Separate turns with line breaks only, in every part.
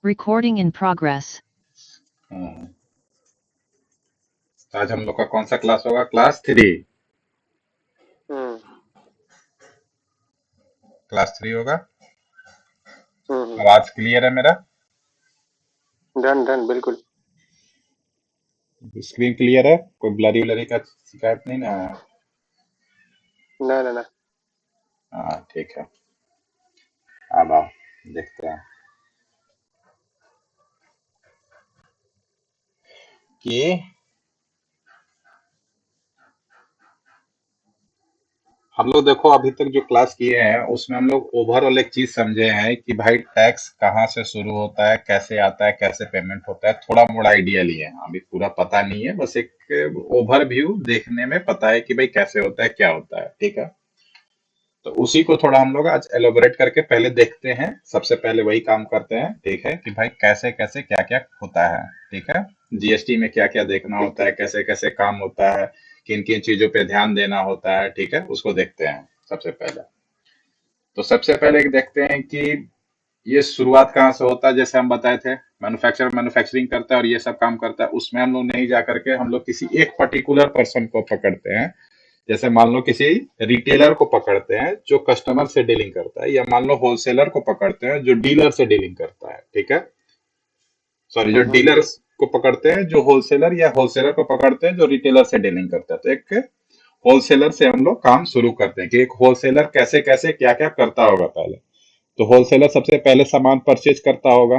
Recording in progress.
हम्म, तो आज हम लोग का कौन सा क्लास होगा? क्लास 3।
हम्म
क्लास 3 होगा।
हम्म
आवाज क्लियर है मेरा?
डन डन बिल्कुल।
स्क्रीन क्लियर है? कोई ब्लरी व्लरी का शिकायत नहीं ना?
ना ना ना।
हाँ ठीक है। अब आओ देखते हैं कि हम लोग देखो अभी तक जो क्लास किए हैं उसमें हम लोग ओवरऑल एक चीज समझे हैं कि भाई टैक्स कहाँ से शुरू होता है, कैसे आता है, कैसे पेमेंट होता है, थोड़ा मोड़ा आइडिया लिए हैं। अभी पूरा पता नहीं है, बस एक ओवरव्यू देखने में पता है कि भाई कैसे होता है, क्या होता है। ठीक है, तो उसी को थोड़ा हम लोग आज एलोबरेट करके पहले देखते हैं। सबसे पहले वही काम करते हैं, ठीक है, कि भाई कैसे कैसे क्या क्या होता है। ठीक है, जीएसटी में क्या क्या देखना
ठीक
होता है, कैसे कैसे काम होता है, किन किन चीजों पे ध्यान देना होता है। ठीक है, उसको देखते हैं सबसे पहले। तो सबसे पहले देखते हैं कि ये शुरुआत कहाँ से होता है। जैसे हम बताए थे, मैन्युफैक्चरर मैन्युफैक्चरिंग करता है और ये सब काम करता है, उसमें हम लोग नहीं जा करके हम लोग किसी एक पर्टिकुलर पर्सन को पकड़ते हैं। जैसे मान लो किसी रिटेलर को पकड़ते हैं जो कस्टमर से डीलिंग करता है, या मान लो होलसेलर को पकड़ते हैं जो डीलर से डीलिंग करता है। ठीक है, सॉरी, जो
हम्म
डीलर्स को पकड़ते हैं जो होलसेलर, या होलसेलर को पकड़ते हैं जो रिटेलर से डीलिंग करता है। तो एक होलसेलर से हम लोग काम शुरू करते हैं कि एक होलसेलर कैसे कैसे क्या क्या करता होगा पहले। तो होलसेलर सबसे पहले सामान परचेज करता होगा।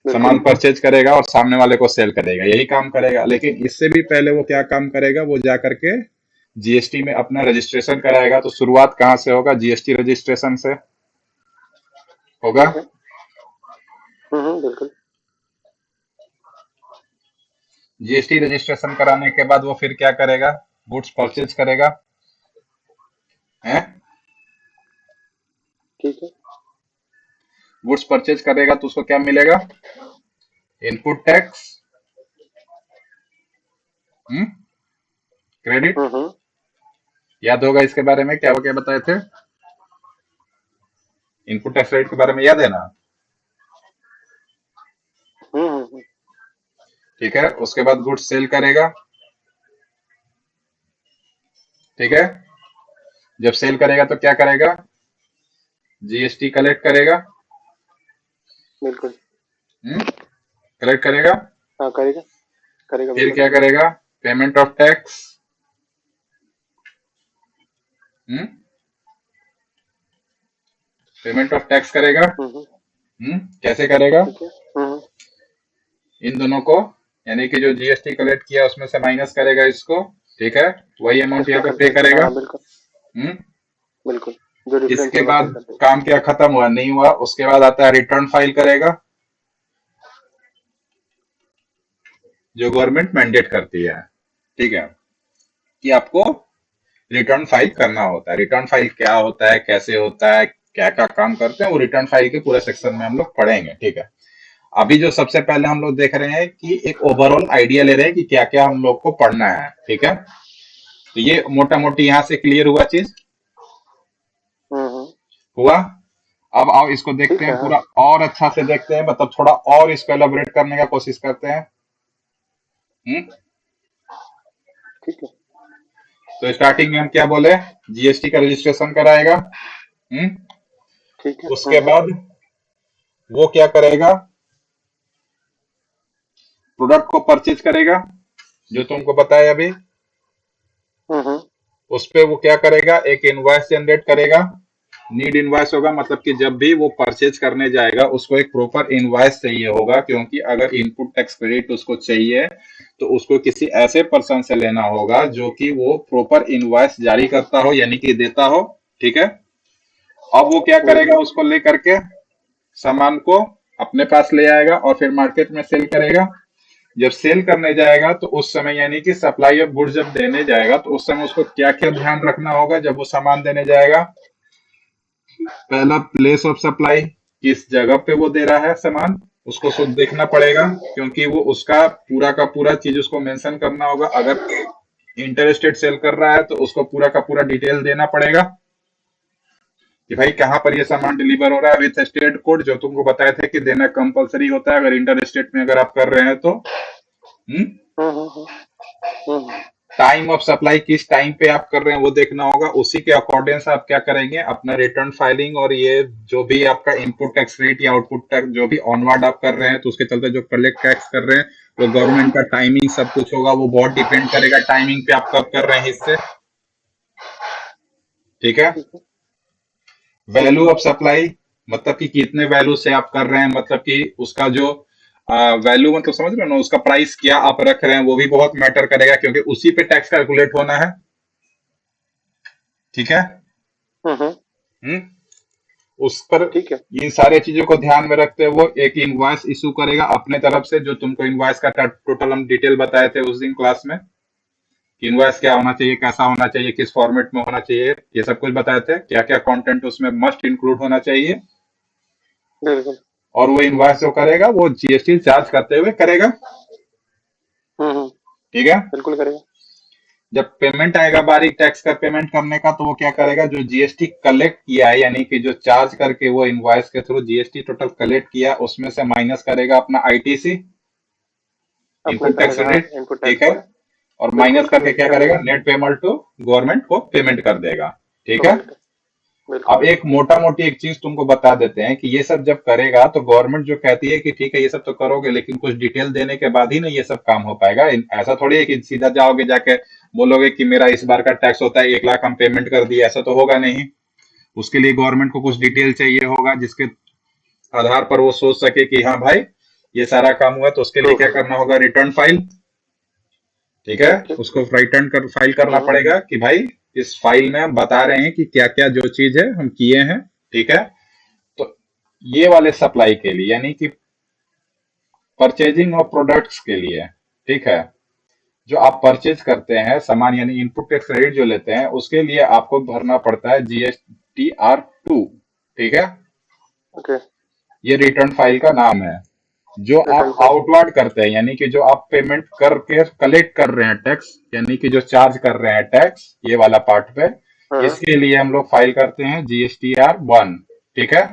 सामान
बिल्कुल।
परचेज करेगा और सामने वाले को सेल करेगा, यही काम करेगा। लेकिन इससे भी पहले वो क्या काम करेगा, वो जा करके जीएसटी में अपना रजिस्ट्रेशन कराएगा। तो शुरुआत कहाँ से होगा? जीएसटी रजिस्ट्रेशन से होगा।
ठीक है। बिल्कुल।
जीएसटी रजिस्ट्रेशन कराने के बाद वो फिर क्या करेगा? गुड्स परचेज करेगा। है,
ठीक है।
गुड्स परचेज करेगा तो उसको क्या मिलेगा? Input tax, credit.
हम्म
याद होगा इसके बारे में क्या क्या बताए थे? इनपुट टैक्स क्रेडिट के बारे में याद है ना?
हम्म
ठीक है, उसके बाद गुड्स सेल करेगा। ठीक है, जब सेल करेगा तो क्या करेगा? जीएसटी कलेक्ट करेगा।
बिल्कुल।
कलेक्ट करेगा।
हाँ करेगा करेगा
फिर
बिल्कुल।
क्या करेगा? Payment of tax. Payment of tax करेगा।
हम्म
कैसे करेगा?
ठीक है।
इन दोनों को, यानी कि जो जीएसटी कलेक्ट किया उसमें से माइनस करेगा इसको। ठीक है, वही अमाउंट
इसको
यहाँ पे
कर
पे
देगा।
करेगा।
हाँ बिल्कुल
हम्म
बिल्कुल। जो डिफरेंस
इसके
होगा पे
बाद
कर देगा।
काम क्या खत्म हुआ? नहीं हुआ। उसके बाद आता है रिटर्न फाइल करेगा, जो गवर्नमेंट मैंडेट करती है। ठीक है, कि आपको रिटर्न फाइल करना होता है। रिटर्न फाइल क्या होता है, कैसे होता है, क्या क्या काम करते हैं, वो रिटर्न फाइल के पूरे सेक्शन में हम लोग पढ़ेंगे। ठीक है, अभी जो सबसे पहले हम लोग देख रहे हैं कि एक ओवरऑल आइडिया ले रहे हैं कि क्या क्या हम लोग को पढ़ना है। ठीक है, तो ये मोटा मोटी यहाँ से क्लियर हुआ चीज?
हम्म
हुआ। अब आओ इसको देखते
ठीक है।
हैं
हाँ
पूरा और अच्छा से देखते हैं, मतलब थोड़ा और इसको एलोबरेट करने का कोशिश करते हैं। हम्म
ठीक है।
तो स्टार्टिंग में हम क्या बोले? जीएसटी का रजिस्ट्रेशन कराएगा। हम्म
ठीक है।
उसके बाद वो क्या करेगा? प्रोडक्ट को परचेज करेगा, जो तुमको बताया अभी।
हम्म
उस पे वो क्या करेगा? एक इनवॉइस जनरेट करेगा। नीड इनवॉइस होगा, मतलब कि जब भी वो परचेज करने जाएगा उसको एक प्रॉपर इनवॉइस चाहिए होगा, क्योंकि अगर इनपुट टैक्स क्रेडिट उसको चाहिए तो उसको किसी ऐसे पर्सन से लेना होगा जो कि वो प्रॉपर इनवॉइस जारी करता हो, यानी कि देता हो। ठीक है, अब वो क्या करेगा?
बिल्कुल।
उसको लेकर के सामान को अपने पास ले आएगा और फिर मार्केट में सेल करेगा। जब सेल करने जाएगा तो उस समय, यानी कि सप्लाई ऑफ गुड्स जब देने जाएगा, तो उस समय उसको क्या क्या ध्यान रखना होगा जब वो सामान देने जाएगा? पहला, प्लेस ऑफ सप्लाई, किस जगह पे वो दे रहा है सामान, उसको खुद देखना पड़ेगा, क्योंकि वो उसका पूरा का पूरा चीज उसको मेंशन करना होगा। अगर इंटर स्टेट सेल कर रहा है तो उसको पूरा का पूरा डिटेल देना पड़ेगा। कि भाई कहाँ पर ये सामान डिलीवर हो रहा है विथ स्टेट कोड, जो तुमको बताए थे कि देना कंपलसरी होता है अगर इंटर स्टेट में अगर आप कर रहे हैं तो।
हम्म, हम्म, हम्म,
टाइम ऑफ सप्लाई किस टाइम पे आप कर रहे हैं वो देखना होगा, उसी के अकॉर्डिंग से आप क्या करेंगे अपना रिटर्न फाइलिंग, और ये जो भी आपका इनपुट टैक्स रेट या आउटपुट टैक्स जो भी ऑनवर्ड आप कर रहे हैं तो उसके चलते जो कलेक्ट टैक्स कर रहे हैं वो गवर्नमेंट का टाइमिंग सब कुछ होगा, वो बहुत डिपेंड करेगा टाइमिंग पे आप कब कर रहे हैं इससे। ठीक है।
ठीक है।
वैल्यू ऑफ सप्लाई मतलब कि कितने वैल्यू से आप कर रहे हैं, मतलब कि उसका जो वैल्यू मतलब समझ रहे हो ना, उसका प्राइस क्या आप रख रहे हैं वो भी बहुत मैटर करेगा क्योंकि उसी पे टैक्स कैलकुलेट होना है। ठीक है।
हम्म,
हम्म। उस पर
ठीक है।
इन सारे चीजों को ध्यान में रखते हुए वो एक इनवॉइस इशू करेगा अपने तरफ से, जो तुमको इनवॉइस का टोटल हम डिटेल बताए थे उस दिन क्लास में, कि इनवॉइस क्या होना चाहिए, कैसा होना चाहिए, किस फॉर्मेट में होना चाहिए, ये सब कुछ बताए थे, क्या क्या कंटेंट उसमें मस्ट इंक्लूड होना चाहिए।
बिल्कुल।
और वो इनवॉइस जो करेगा वो जीएसटी चार्ज करते हुए करेगा।
हम्म,
ठीक है।
बिल्कुल करेगा।
जब पेमेंट आएगा बारी टैक्स का पेमेंट करने का, तो वो क्या करेगा जो जीएसटी कलेक्ट किया है यानी कि जो चार्ज करके वो इनवॉइस के थ्रू जीएसटी टोटल कलेक्ट किया उसमें से माइनस करेगा अपना आईटीसी,
अपना
इनपुट टैक्स
करेगा, हाँ,
रेट।
इनपुट
ठीक
टैक्स।
है। और
बिल्कुल
माइनस करके क्या
कर
करेगा
देगा।
नेट पेमेंट टू गवर्नमेंट को पेमेंट कर देगा। ठीक है।
पेमेंट। बिल्कुल।
अब एक मोटा मोटी एक चीज तुमको बता देते हैं कि ये सब जब करेगा तो गवर्नमेंट जो कहती है कि ठीक है ये सब तो करोगे लेकिन कुछ डिटेल देने के बाद ही ना ये सब काम हो पाएगा। ऐसा थोड़ी है कि सीधा जाओगे जाके बोलोगे कि मेरा इस बार का टैक्स होता है 1 लाख हम पेमेंट कर दिए, ऐसा तो होगा नहीं। उसके लिए गवर्नमेंट को कुछ डिटेल चाहिए होगा जिसके आधार पर वो सोच सके कि हाँ भाई ये सारा काम हुआ, तो उसके लिए क्या
प्रूफ।
करना होगा रिटर्न फाइल। ठीक है।
ठीक ठीक।
उसको रिटर्न कर फाइल करना
हम्म,
पड़ेगा कि भाई इस फाइल में हम बता रहे हैं कि क्या क्या जो चीज है हम किए हैं। ठीक है। तो ये वाले सप्लाई के लिए यानी कि परचेजिंग ऑफ प्रोडक्ट्स के लिए, ठीक है, जो आप परचेज करते हैं सामान यानी इनपुट टैक्स क्रेडिट जो लेते हैं उसके लिए आपको भरना पड़ता है GSTR 2। ठीक है।
ओके।
ये रिटर्न फाइल का नाम है। जो
रिटर्न
आप
फाइल।
आउटवर्ड करते हैं यानी कि जो आप पेमेंट करके कलेक्ट कर रहे हैं टैक्स यानी कि जो चार्ज कर रहे हैं टैक्स ये वाला पार्ट पे,
हाँ।
इसके लिए हम लोग फाइल करते हैं GSTR 1। ठीक है।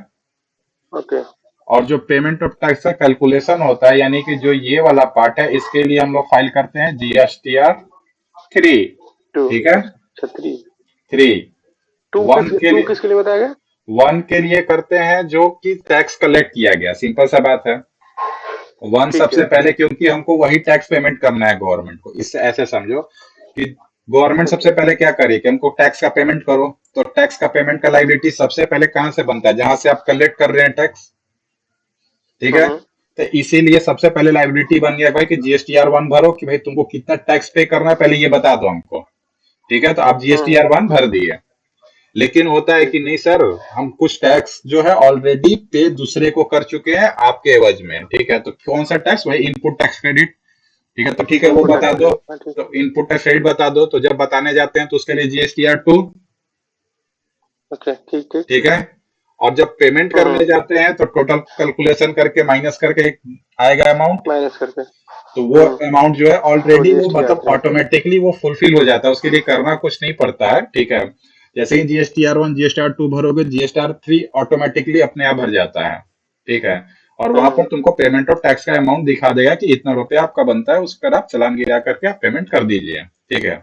ओके।
और जो पेमेंट ऑफ टैक्स का कैलकुलेशन होता है यानी कि जो ये वाला पार्ट है इसके लिए हम लोग फाइल करते हैं GSTR 3।
टू।
ठीक है।
छतरी।
3।
टू
वन
किस
के
टू
लिए
किसके लिए बताया गया?
1 के लिए करते हैं जो कि टैक्स कलेक्ट किया गया, सिंपल सा बात है। 1
ठीक
सबसे
है।
पहले क्योंकि हमको वही टैक्स पेमेंट करना है गवर्नमेंट को, इससे ऐसे समझो कि गवर्नमेंट सबसे
ओके।
पहले क्या करे कि हमको टैक्स का पेमेंट करो, तो टैक्स का पेमेंट का लाइबिलिटी सबसे पहले कहां से बनता है, जहां से आप कलेक्ट कर रहे हैं टैक्स। ठीक है।
हम्म,
तो इसीलिए सबसे पहले लाइबिलिटी बन गया भाई कि GSTR 1 भरो कि भाई तुमको कितना टैक्स पे करना है पहले ये बता दो हमको। ठीक है। तो आप GSTR 1 भर दिए, लेकिन होता है कि
ठीक है।
नहीं सर हम कुछ टैक्स जो है ऑलरेडी पे दूसरे को कर चुके हैं आपके एवज में। ठीक है। तो कौन सा टैक्स, वही इनपुट टैक्स क्रेडिट। ठीक है। तो ठीक है वो
इनपुट
बता
टैक्स
दो।
क्रेडिट, हाँ, ठीक है।
तो इनपुट टैक्स क्रेडिट बता दो, तो जब बताने जाते हैं तो उसके लिए GSTR 2।
ओके। ठीक ठीक।
ठीक है। और जब पेमेंट करने जाते हैं तो टोटल कैलकुलेशन करके माइनस करके एक आएगा अमाउंट।
माइनस करके।
तो वो अमाउंट जो है
तो
ऑलरेडी वो
जीएसटी
मतलब
आते हैं।
ऑटोमेटिकली वो फुलफिल हो जाता है, उसके लिए करना कुछ नहीं पड़ता है। ठीक है। जैसे ही GSTR 1 GSTR 2 भरोगे GSTR 3 ऑटोमेटिकली अपने आप भर जाता है। ठीक है। और वहां पर तुमको पेमेंट ऑफ टैक्स का अमाउंट दिखा देगा कि इतना रुपया आपका बनता है, उस पर आप चालान गिरा करके आप पेमेंट कर दीजिए। ठीक है।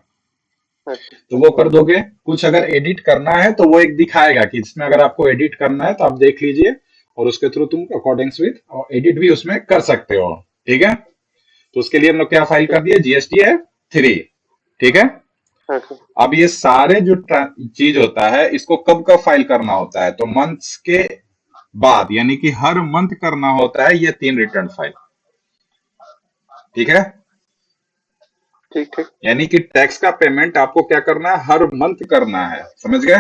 अच्छा।
तो वो कर दोगे। कुछ अगर एडिट करना है तो वो एक दिखाएगा कि इसमें अगर आपको एडिट करना है तो आप देख लीजिए, और उसके थ्रू तुम अकॉर्डिंग्स विथ एडिट भी उसमें कर सकते हो। ठीक है। तो उसके लिए हम लोग क्या फाइल कर दिए GSTR 3। ठीक है।
अच्छा।
अब ये सारे जो चीज होता है इसको कब कब फाइल करना होता है, तो मंथ्स के बाद यानी कि हर मंथ करना होता है ये 3 रिटर्न फाइल। ठीक है।
ठीक ठीक।
यानी कि टैक्स का पेमेंट आपको क्या करना है हर मंथ करना है, समझ गए।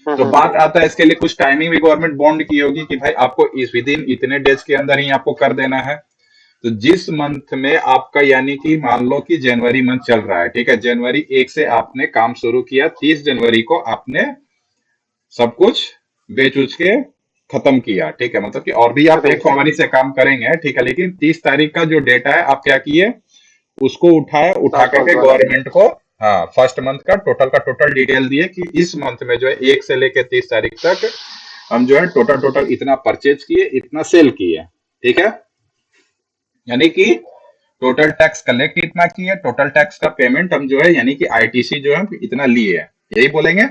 तो
हम्म,
बात आता है इसके लिए कुछ टाइमिंग भी गवर्नमेंट बॉन्ड की होगी कि भाई आपको इस विद इन इतने डेज के अंदर ही आपको कर देना है। तो जिस मंथ में आपका यानी कि मान लो कि जनवरी मंथ चल रहा है, ठीक है, जनवरी 1 से आपने काम शुरू किया, 30 जनवरी को आपने सब कुछ बेच उच के खत्म किया। ठीक है। मतलब कि और भी आप
खत्म
1 फरवरी से काम करेंगे, ठीक है, लेकिन 30 तारीख का जो डेटा है आप क्या किए उसको उठाए, उठा
लास्ट मंथ
करके
वाला।
गवर्नमेंट को हाँ, फर्स्ट मंथ का टोटल डिटेल दिए कि इस मंथ में जो है 1 से लेके 30 तारीख तक हम जो है टोटल टोटल इतना परचेज किए, इतना सेल किए, ठीक है। यानी कि टोटल टैक्स कलेक्ट इतना किए, टोटल टैक्स का पेमेंट हम जो है यानी कि आईटीसी जो है हम इतना लिए, यही बोलेंगे,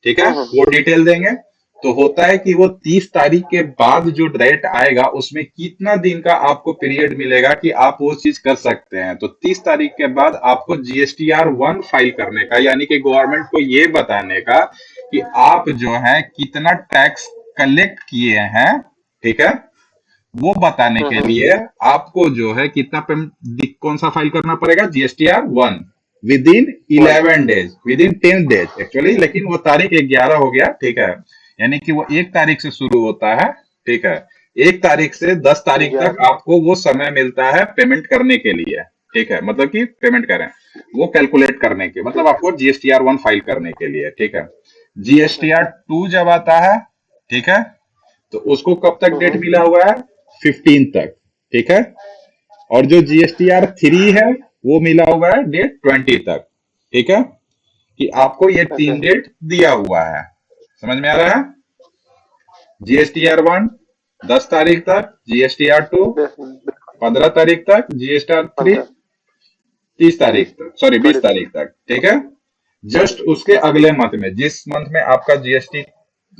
ठीक है। वो डिटेल देंगे। तो होता है कि वो 30 तारीख के बाद जो डेट आएगा उसमें कितना दिन का आपको पीरियड मिलेगा कि आप वो चीज कर सकते हैं। तो 30 तारीख के बाद आपको GSTR 1 फाइल करने का, यानी कि गवर्नमेंट को ये बताने का कि आप जो है कितना टैक्स कलेक्ट किए हैं, ठीक है। वो बताने के लिए आपको जो है कितना कौन सा फाइल करना पड़ेगा, GSTR 1 with in 11 days, with in 10 days actually, लेकिन वो तारीख 11 हो गया, ठीक है। यानी कि वो 1 तारीख से शुरू होता है, ठीक है। 1 तारीख से 10 तारीख तक आपको वो समय मिलता है पेमेंट करने के लिए, ठीक है। मतलब कि पेमेंट करें, वो कैलकुलेट करने के मतलब आपको GSTR 1 फाइल करने के लिए, ठीक है। GSTR 2 जब आता है, ठीक है, तो उसको कब तक डेट मिला हुआ है, 15 तक, ठीक है। और जो GSTR 3 है वो मिला हुआ है डेट 20 तक, ठीक है। कि आपको ये 3 डेट दिया हुआ है, समझ में आ रहा है। GSTR 1 10 तारीख तक, GSTR 2 15 तारीख तक, GSTR 3 30 तारीख तक, सॉरी 20 तारीख तक, ठीक है। जस्ट उसके अगले मंथ में, जिस मंथ में आपका जीएसटी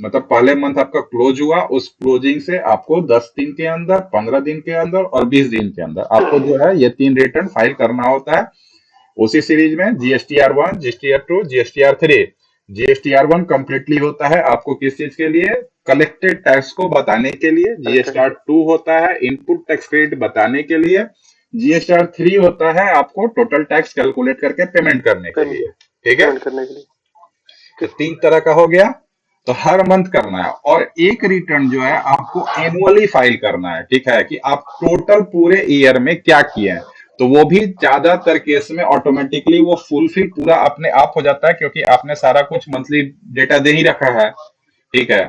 मतलब पहले मंथ आपका क्लोज हुआ, उस क्लोजिंग से आपको 10 दिन के अंदर, 15 दिन के अंदर और 20 दिन के अंदर आपको जो है ये 3 रिटर्न फाइल करना होता है। उसी सीरीज में GSTR 1, GSTR 2, GSTR 3। GSTR 1 completely होता है आपको किस चीज के लिए, कलेक्टेड टैक्स को बताने के लिए। GSTR 2 होता है इनपुट टैक्स क्रेडिट बताने के लिए। GSTR 3 होता है आपको टोटल टैक्स कैलकुलेट करके पेमेंट करने के लिए, ठीक है। तो 3 तरह का हो गया। तो हर मंथ करना है, और एक रिटर्न जो है आपको एनुअली फाइल करना है, ठीक है, कि आप टोटल पूरे ईयर में क्या किए हैं। तो वो भी ज्यादातर केस में ऑटोमेटिकली वो फुलफिल पूरा अपने आप हो जाता है, क्योंकि आपने सारा कुछ मंथली डेटा दे ही रखा है, ठीक है।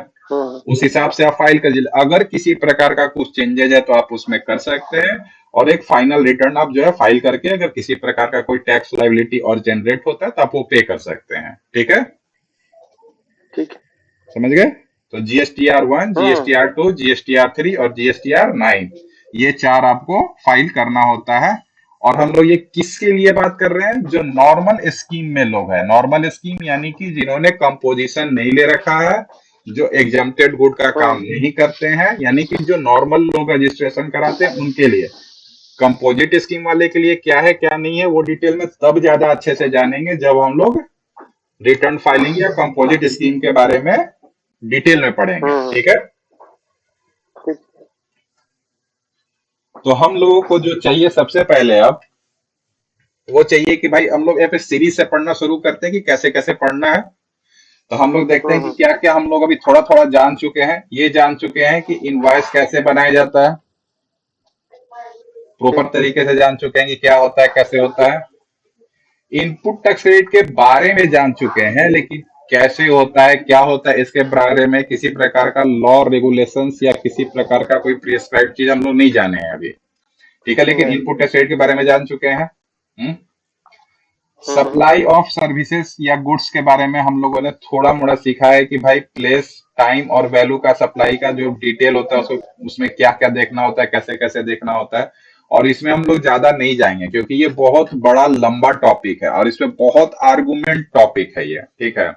उस हिसाब से आप फाइल कर दीजिए। अगर किसी प्रकार का कुछ चेंजेज है तो आप उसमें कर सकते हैं, और एक फाइनल रिटर्न आप जो है फाइल करके अगर किसी प्रकार का कोई टैक्स लायबिलिटी और जनरेट होता है तो आप वो पे कर सकते हैं, ठीक है।
ठीक,
समझ गए। तो GSTR 1, GSTR 2, GSTR 3 और GSTR 9, ये 4 आपको फाइल करना होता है। और हम लोग ये किसके लिए बात कर रहे हैं, जो नॉर्मल स्कीम में लोग हैं। नॉर्मल स्कीम यानी कि जिन्होंने कंपोजिशन नहीं ले रखा है, जो एग्जम्प्टेड गुड का काम नहीं करते हैं, यानी कि जो नॉर्मल लोग रजिस्ट्रेशन कराते हैं उनके लिए। कंपोजिट स्कीम वाले के लिए क्या है क्या नहीं है वो डिटेल में तब ज्यादा अच्छे से जानेंगे जब हम लोग रिटर्न फाइलिंग या कंपोजिट स्कीम के बारे में डिटेल में पढ़ेंगे, ठीक है। तो हम लोगों को जो चाहिए सबसे पहले अब वो चाहिए कि भाई हम लोग यहाँ पे सीरीज से पढ़ना शुरू करते हैं कि कैसे कैसे पढ़ना है। तो हम लोग देखते हैं कि क्या क्या हम लोग अभी थोड़ा थोड़ा जान चुके हैं। ये जान चुके हैं कि इनवॉइस कैसे बनाया जाता है, प्रॉपर तरीके से जान चुके हैं कि क्या होता है कैसे होता है। इनपुट टैक्स रेट के बारे में जान चुके हैं, लेकिन कैसे होता है क्या होता है इसके बारे में किसी प्रकार का लॉ रेगुलेशंस या किसी प्रकार का कोई प्रिस्क्राइब चीज हम लोग नहीं जाने हैं अभी, ठीक है। लेकिन इनपुट टैक्स रेट के बारे में जान चुके हैं। सप्लाई ऑफ सर्विसेज या गुड्स के बारे में हम लोगों ने थोड़ा मोड़ा सीखा है कि भाई प्लेस, टाइम और वैल्यू का सप्लाई का जो डिटेल होता है उसमें क्या क्या देखना होता है, कैसे कैसे देखना होता है। और इसमें हम लोग ज्यादा नहीं जाएंगे क्योंकि ये बहुत बड़ा लंबा टॉपिक है और इसमें बहुत आर्गुमेंट टॉपिक है ये, ठीक है।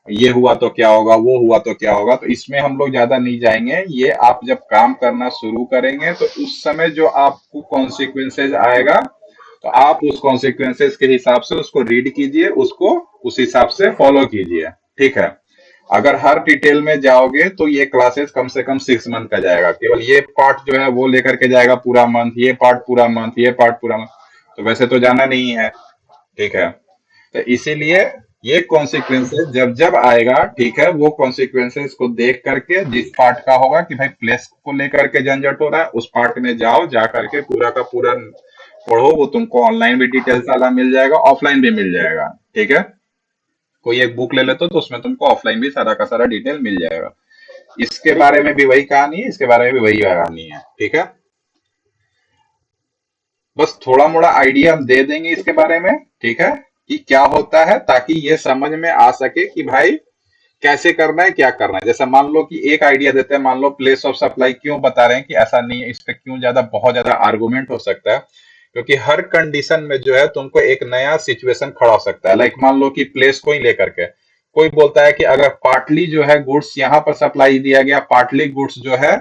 ये हुआ तो क्या होगा, वो हुआ तो क्या होगा, तो इसमें हम लोग ज्यादा नहीं जाएंगे। ये आप जब काम करना शुरू करेंगे तो उस समय जो आपको कॉन्सिक्वेंसेज आएगा तो आप उस कॉन्सिक्वेंसेज के हिसाब से उसको रीड कीजिए, उसको उस हिसाब से फॉलो कीजिए, ठीक है। अगर हर डिटेल में जाओगे तो ये क्लासेस कम से कम 6 मंथ का जाएगा। केवल ये पार्ट जो है वो लेकर के जाएगा पूरा मंथ, ये पार्ट पूरा मंथ, ये पार्ट पूरा मंथ, तो वैसे तो जाना नहीं है, ठीक है। तो इसीलिए ये कॉन्सिक्वेंसेस जब जब आएगा, ठीक है, वो कॉन्सिक्वेंसेस को देख करके जिस पार्ट का होगा कि भाई प्लेस को लेकर के झंझट हो रहा है उस पार्ट में जाओ, जा करके पूरा का पूरा पढ़ो। वो तुमको ऑनलाइन भी डिटेल सारा मिल जाएगा, ऑफलाइन भी मिल जाएगा, ठीक है। कोई एक बुक ले लेते हो तो उसमें तुमको ऑफलाइन भी सारा का सारा डिटेल मिल जाएगा। इसके बारे में भी वही कहानी है, इसके बारे में भी वही कहानी है, ठीक है। बस थोड़ा मोड़ा आइडिया हम दे देंगे इसके बारे में, ठीक है, कि क्या होता है, ताकि ये समझ में आ सके कि भाई कैसे करना है, क्या करना है। जैसे मान लो कि एक आइडिया देते हैं, मान लो प्लेस ऑफ सप्लाई क्यों बता रहे हैं कि ऐसा नहीं है, इस पे क्यों ज्यादा बहुत ज्यादा आर्गुमेंट हो सकता है, क्योंकि हर कंडीशन में जो है तुमको एक नया सिचुएशन खड़ा हो सकता है। लाइक मान लो कि प्लेस को ही लेकर के कोई बोलता है कि अगर पार्टली जो है गुड्स यहाँ पर सप्लाई दिया गया, पार्टली गुड्स जो है,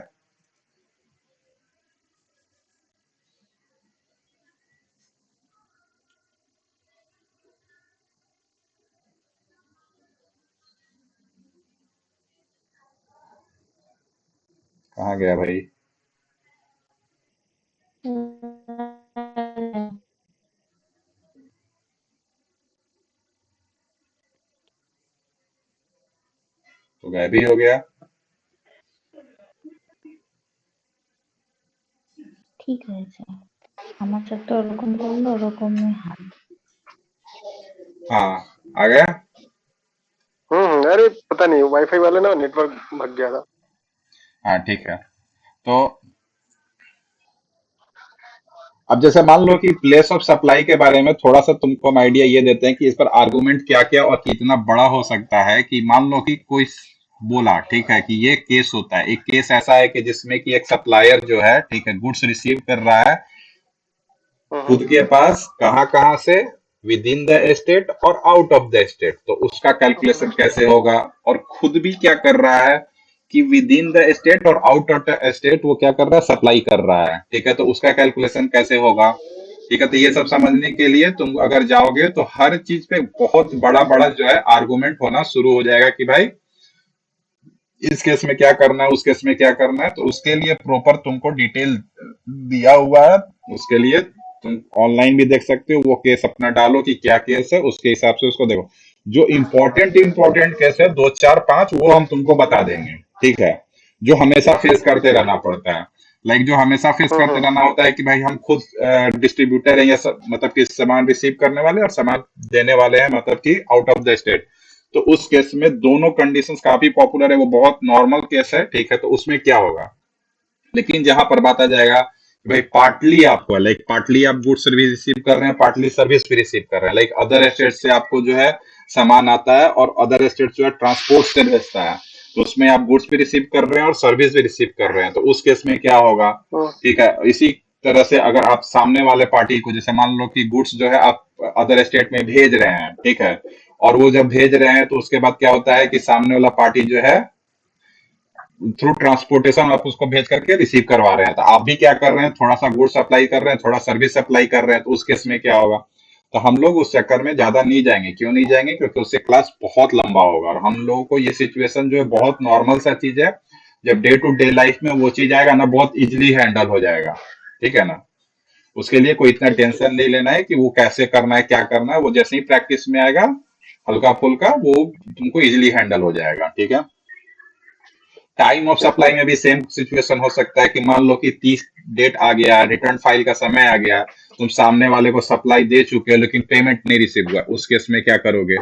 कहाँ गया भाई? तो गायब ही हो गया।
ঠিক হয়েছে। আমার সাথে ওরকম বললো, ওরকমই হয়।
हाँ, आ गया।
अरे पता नहीं वाईफाई वाले ना नेटवर्क भाग गया था।
हाँ ठीक है। तो अब जैसे मान लो कि प्लेस ऑफ सप्लाई के बारे में थोड़ा सा तुमको हम आइडिया ये देते हैं कि इस पर आर्गुमेंट क्या क्या और कितना बड़ा हो सकता है। कि मान लो कि कोई बोला, ठीक है, कि ये केस होता है, एक केस ऐसा है कि जिसमें कि एक सप्लायर जो है, ठीक है, गुड्स रिसीव कर रहा है खुद के पास, कहाँ कहाँ से, विद इन द स्टेट और आउट ऑफ द स्टेट। तो उसका कैलकुलेशन कैसे होगा, और खुद भी क्या कर रहा है कि विद इन द स्टेट और आउट ऑफ द स्टेट वो क्या कर रहा है, सप्लाई कर रहा है, ठीक है। तो उसका कैलकुलेशन कैसे होगा, ठीक है। तो ये सब समझने के लिए तुम अगर जाओगे तो हर चीज पे बहुत बड़ा बड़ा जो है आर्गुमेंट होना शुरू हो जाएगा कि भाई इस केस में क्या करना है, उस केस में क्या करना है। तो उसके लिए प्रॉपर तुमको डिटेल दिया हुआ है। उसके लिए तुम ऑनलाइन भी देख सकते हो, वो केस अपना डालो कि क्या केस है, उसके हिसाब से उसको देखो। जो इम्पोर्टेंट इम्पोर्टेंट केस है, दो चार पांच, वो हम तुमको बता देंगे, ठीक है, जो हमेशा फेस करते रहना पड़ता है। लाइक जो हमेशा फेस करते रहना होता है कि भाई हम खुद डिस्ट्रीब्यूटर हैं, या मतलब कि सामान रिसीव करने वाले और सामान देने वाले हैं, मतलब कि आउट ऑफ द स्टेट। तो उस केस में दोनों कंडीशंस काफी पॉपुलर है, वो बहुत नॉर्मल केस है, ठीक है। तो उसमें क्या होगा, लेकिन जहां पर बात आ जाएगा कि भाई पार्टली आपको, लाइक पार्टली आप गुड्स भी रिसीव कर रहे हैं, पार्टली सर्विस भी रिसीव कर रहे हैं, लाइक अदर स्टेट से आपको जो है सामान आता है और अदर स्टेट जो है ट्रांसपोर्ट से भेजता है। तो उसमें आप गुड्स भी रिसीव कर रहे हैं और सर्विस भी रिसीव कर रहे हैं। तो उस केस में क्या होगा, ठीक है। इसी तरह से अगर आप सामने वाले पार्टी को, जैसे मान लो कि गुड्स जो है आप अदर स्टेट में भेज रहे हैं, ठीक है, और वो जब भेज रहे हैं तो उसके बाद क्या होता है कि सामने वाला पार्टी जो है थ्रू ट्रांसपोर्टेशन आप उसको भेज करके रिसीव करवा रहे हैं। तो आप भी क्या कर रहे हैं, थोड़ा सा गुड्स सप्लाई कर रहे हैं, थोड़ा सर्विस सप्लाई कर रहे हैं। तो उस केस में क्या होगा, तो हम लोग उस चक्कर में ज्यादा नहीं जाएंगे। क्यों नहीं जाएंगे, क्योंकि उससे क्लास बहुत लंबा होगा और हम लोगों को ये सिचुएशन जो है बहुत नॉर्मल सा चीज है। जब डे टू डे लाइफ में वो चीज आएगा ना, बहुत इजिली हैंडल हो जाएगा, ठीक है ना। उसके लिए कोई इतना टेंशन नहीं लेना है कि वो कैसे करना है, क्या करना है। वो जैसे ही प्रैक्टिस में आएगा हल्का फुल्का, वो तुमको इजिली हैंडल हो जाएगा, ठीक है। टाइम ऑफ सप्लाई में भी सेम सिचुएशन हो सकता है कि मान लो कि 30 डेट आ गया, रिटर्न फाइल का समय आ गया, तुम सामने वाले को सप्लाई दे चुके हो लेकिन पेमेंट नहीं रिसीव हुआ। उस केस में क्या करोगे,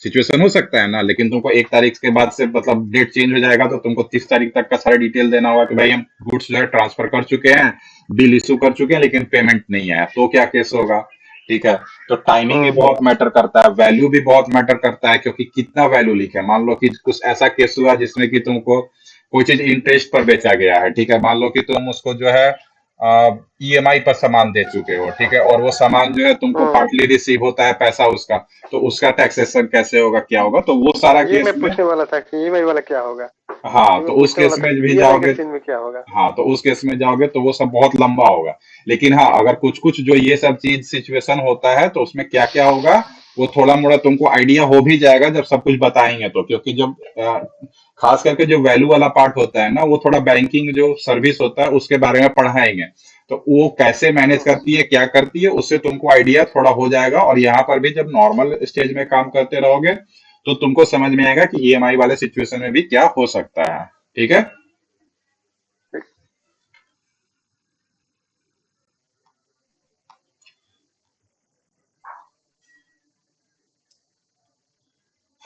सिचुएशन हो सकता है ना। लेकिन तुमको 1 तारीख के बाद से मतलब डेट चेंज हो जाएगा, तो तुमको 30 तारीख तक का सारा डिटेल देना होगा कि भाई हम गुड्स जो है ट्रांसफर कर चुके हैं, बिल इशू कर चुके हैं, लेकिन पेमेंट नहीं आया। तो क्या केस होगा, ठीक है। तो टाइमिंग भी बहुत मैटर करता है, वैल्यू भी बहुत मैटर करता है, क्योंकि कितना वैल्यू लिखे। मान लो कि कुछ ऐसा केस हुआ जिसमें कि तुमको कोई चीज इंटरेस्ट पर बेचा गया है, ठीक है। मान लो कि तुम उसको जो है ईएमआई पर सामान दे चुके हो, ठीक है, और वो सामान जो है तुमको पार्टली रिसीव होता है पैसा उसका। तो उसका टैक्सेशन कैसे होगा, क्या होगा, तो वो सारा
ये
केस
मैं
में,
पूछने वाला था कि ईएमआई वाला क्या होगा।
हाँ,
ये
तो
मैं
उस
पूछने
केस
वाला था
में
कि
भी
ईएमआई के
जाओगे।
सीन में क्या होगा।
हाँ, तो उस केस में जाओगे तो वो सब बहुत लंबा होगा। लेकिन हाँ, अगर कुछ कुछ जो ये सब चीज सिचुएशन होता है तो उसमें क्या क्या होगा, वो थोड़ा मोड़ा तुमको आइडिया हो भी जाएगा जब सब कुछ बताएंगे। तो क्योंकि जब खास करके जो वैल्यू वाला पार्ट होता है ना, वो थोड़ा बैंकिंग जो सर्विस होता है उसके बारे में पढ़ाएंगे। तो वो कैसे मैनेज करती है, क्या करती है, उससे तुमको आइडिया थोड़ा हो जाएगा। और यहाँ पर भी जब नॉर्मल स्टेज में काम करते रहोगे तो तुमको समझ में आएगा कि ईएमआई वाले सिचुएशन में भी क्या हो सकता है, ठीक है।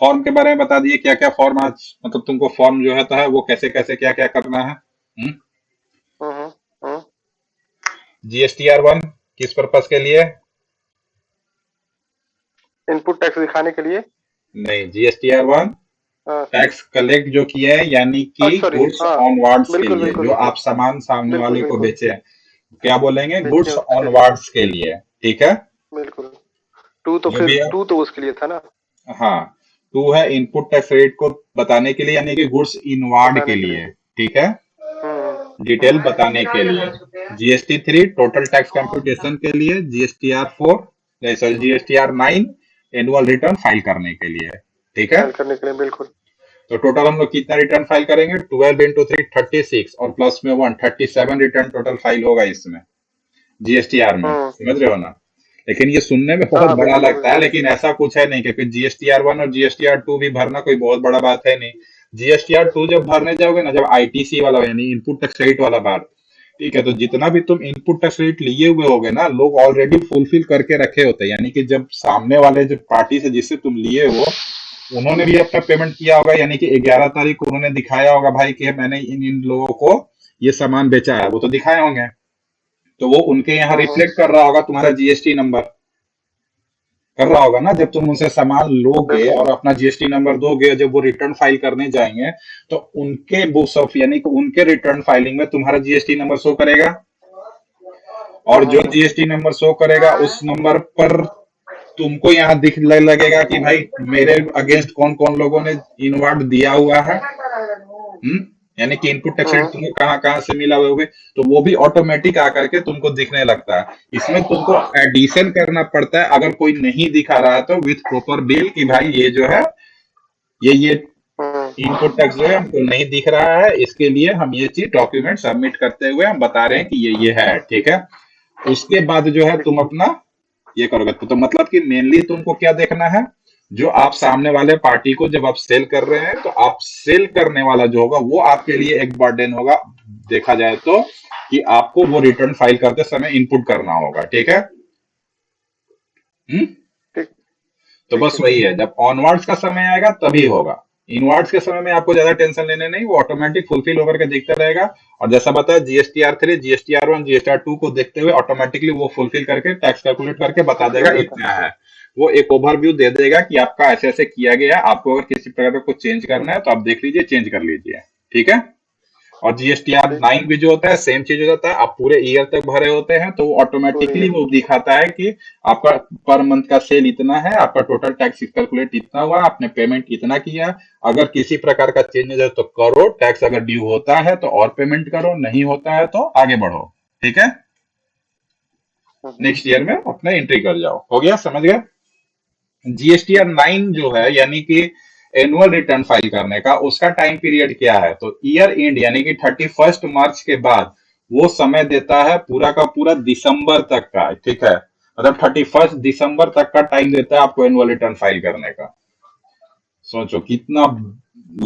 फॉर्म के बारे में बता दिए, क्या क्या फॉर्म आज मतलब तुमको फॉर्म जो है तो है वो कैसे कैसे क्या क्या करना है।
हम्म हम्म
GSTR 1 किस पर्पस के लिए?
इनपुट टैक्स दिखाने के लिए।
नहीं, GSTR1
हाँ,
टैक्स कलेक्ट जो किया है यानी कि
सॉरी,
गुड्स
हाँ,
ऑनवार्ड्स के
बिल्कुल
लिए,
बिल्कुल
जो
बिल्कुल
आप सामान सामने
बिल्कुल
वाले को
बिल्कुल
बेचे हैं, क्या बोलेंगे?
बेचे
गुड्स
उसके लिए,
ऑनवार्ड्स के लिए, ठीक है।
बिल्कुल। टू तो
जो
फिर
भी है,
टू तो उसके लिए था ना,
हाँ, टू है इनपुट टैक्स रेट को बताने के लिए यानी कि गुड्स इनवार्ड के
बताने के लिए।
लिए, ठीक है, डिटेल
हम्म,
बताने के लिए। GST3 टोटल टैक्स कंप्यूटेशन के लिए, GSTR4 sorry GSTR9 annual return file करने के लिए, ठीक है।
फाइल करने के लिए, बिल्कुल।
तो टोटल हम लोग कितना रिटर्न फाइल करेंगे? 12 इंटू 3 36 और प्लस में 1 37 रिटर्न टोटल फाइल होगा इसमें, GSTR में,
हम्म,
समझ रहे हो ना। लेकिन ये सुनने में
हाँ
बहुत
हाँ,
बड़ा
बिल्कुल
लगता है,
बिल्कुल।
लेकिन ऐसा कुछ है नहीं, क्योंकि GSTR1 और GSTR2 भी भरना कोई बहुत बड़ा बात है नहीं। GSTR2 जब भरने जाओगे ना, जब ITC वाला यानी इनपुट टैक्स रेट वाला बात, ठीक है, तो जितना भी तुम इनपुट टैक्स रेट लिए हुए होगे ना, लोग ऑलरेडी फुलफिल करके रखे होते हैं, यानी कि जब सामने वाले जो पार्टी से जिससे तुम लिए हो, उन्होंने भी अपना पेमेंट किया होगा, यानी कि 11 तारीख को उन्होंने दिखाया होगा भाई कि मैंने इन इन लोगों को ये सामान बेचा है, वो तो दिखाए होंगे। तो वो उनके यहाँ
हम्म,
रिफ्लेक्ट कर रहा होगा, तुम्हारा GST नंबर कर रहा होगा ना, जब तुम उनसे सामान लोगे
बिल्कुल।
और अपना GST नंबर दोगे, जब वो रिटर्न फाइल करने जाएंगे, तो उनके बुक्स ऑफ यानी कि उनके रिटर्न फाइलिंग में तुम्हारा GST नंबर शो करेगा, और जो
हम्म,
GST नंबर शो करेगा उस नंबर पर तुमको यहाँ लगेगा कि भाई मेरे अगेंस्ट कौन कौन लोगों ने इनवर्ड दिया हुआ है, यानी कि इनपुट टैक्स रेट
हम्म,
तुमको कहाँ कहाँ से मिला हुआ है, तो वो भी ऑटोमेटिक आकर के तुमको दिखने लगता है। इसमें तुमको एडिशन करना पड़ता है, अगर कोई नहीं दिखा रहा है तो विथ प्रॉपर बिल, कि भाई ये जो है ये
हम्म,
इनपुट टैक्स जो है हमको नहीं दिख रहा है, इसके लिए हम ये चीज डॉक्यूमेंट सबमिट करते हुए हम बता रहे हैं कि ये है, ठीक है। उसके बाद जो है
ठीक।
तुम अपना ये करोगे, तो मतलब कि मेनली तुमको क्या देखना है, जो आप सामने वाले पार्टी को जब आप सेल कर रहे हैं, तो आप सेल करने वाला जो होगा वो आपके लिए एक बर्डन होगा, देखा जाए तो, कि आपको वो रिटर्न फाइल करते समय इनपुट करना होगा, ठीक है। हम्म
ठीक
तो
ठीक
बस
ठीक।
वही है, जब ऑनवर्ड्स का समय आएगा तभी होगा। इनवर्ड्स के समय में आपको ज्यादा टेंशन लेने नहीं, वो ऑटोमेटिक फुलफिल होकर के दिखता रहेगा। और जैसा बताया, GSTR3 GSTR1 GSTR2 को देखते हुए ऑटोमेटिकली वो फुलफिल करके टैक्स कैलकुलेट करके बता देगा
कर देता
इतना है। वो एक ओवरव्यू दे देगा कि आपका ऐसे ऐसे किया गया है, आपको अगर किसी प्रकार का कुछ चेंज करना है तो आप देख लीजिए, चेंज कर लीजिए, ठीक है। और GSTR
ठीक।
9 भी जो होता है सेम चीज हो जाता है, आप पूरे ईयर तक भरे होते हैं तो वो
पूरी
ऑटोमेटिकली वो दिखाता है कि आपका पर मंथ का सेल इतना है, आपका टोटल टैक्स कैलकुलेट इतना हुआ, आपने पेमेंट इतना किया। अगर किसी प्रकार का चेंज है तो करो, टैक्स अगर ड्यू होता है तो और पेमेंट करो, नहीं होता है तो आगे बढ़ो, ठीक है। नेक्स्ट ईयर में अपना एंट्री कर जाओ, हो गया, समझ गए। GSTR9 जो है यानी कि एनुअल रिटर्न फाइल करने का, उसका टाइम पीरियड क्या है, तो ईयर एंड यानी कि 31 मार्च के बाद वो समय देता है पूरा का पूरा दिसंबर तक का, ठीक है। मतलब 31 दिसंबर तक का टाइम देता है आपको एनुअल रिटर्न फाइल करने का। सोचो कितना